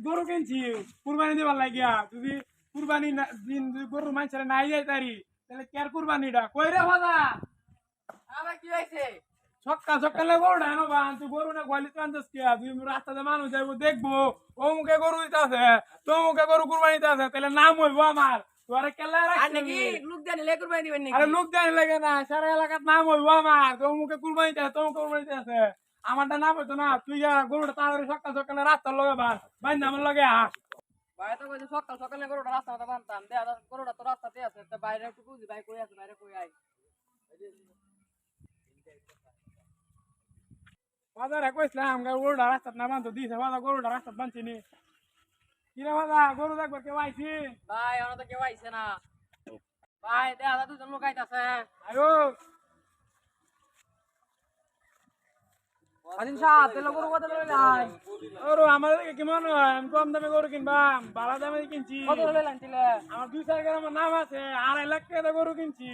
গরু কিনছি কুরবানি দিবার লাগিয়া যদি কুরবানি দিন যদি গরু মানুষের নাই যাই তারি তাহলে কেয়ার কুরবানিটা কই রে বাবা আমার কি হয়েছে? সকাল সকালে গরু ডানো বান তুই গরু না গোয়ালি তো আনছিস কি তুই রাস্তাতে মানুষ যাইবো দেখবো ও মুখে গরু দিতে আছে তো মুখে গরু কুরবানি দিতে আছে তাহলে নাম হইবো আমার তোরে কেলা আর রাখছিস নাকি লোক জানি লে কুরবানি দিবেন নাকি? আরে লোক জানি লাগে না সারা এলাকার নাম হইবো আমার তো মুখে কুরবানি দিতে আছে তো কুরবানি দিতে আছে আমারটা নাম হইতো না তুই গরুটা তাড়াতাড়ি সকাল সকালে রাস্তার লগে বান আমার লগে ভাই তো কইছে সকাল সকালে গরুটা রাস্তা মতো বানতাম দে গরুটা তো রাস্তাতে আছে তো বাইরে একটু বুঝি ভাই কই আছে বাইরে কই আই বাজারে কইছিলাম গরুটা রাস্তা না বানতো দিছে বাজার গরুটা রাস্তা বানছিনি কিরে বাজা গরু দেখবার কেউ আইছি ভাই ওনা তো কেউ আইছে না ভাই দে আদা দুজন লোক আইতাছে আয়ো আদিন সাহ তেল গরু কত লইলাই গরু আমাদের কি মনে হয় আমি কম দামে গরু কিনবা ভালো দামে কিনছি কত লইলাম তিলে আমার 2-4 গ্রামের নাম আছে 2.5 লাখ টাকা গরু কিনছি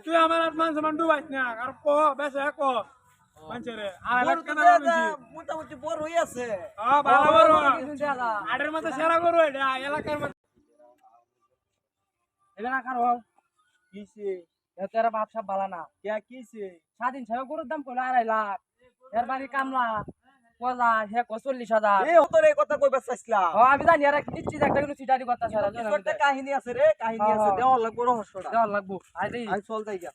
তুই আমার আর মান সম্মান ডুবাইস না আর কো বেশি কো মানুষেরে 2.5 লাখ টাকা কিনছি মোটামুটি বড় হই আছে ভালো গরু দাদা আড়ের মধ্যে সেরা গরু এটা এলাকার মধ্যে এটা না খারো কিছে এতেরা বাপ সব বালা না কে কিছে স্বাধীন সাহেব গরুর দাম কইলো 2.5 লাখ এর বাড়ি কামলা পজা হে 40,000 এই তোরে কথা কইবা চাইছিলা ও আমি জানি এরা কিচ্ছু একটা কোনো সিটারি কথা ছাড়া কিছু একটা কাহিনী আছে রে কাহিনী আছে দেওয়া লাগবো রহস্যটা দেওয়া লাগবো আই দেই আই চল যাই গা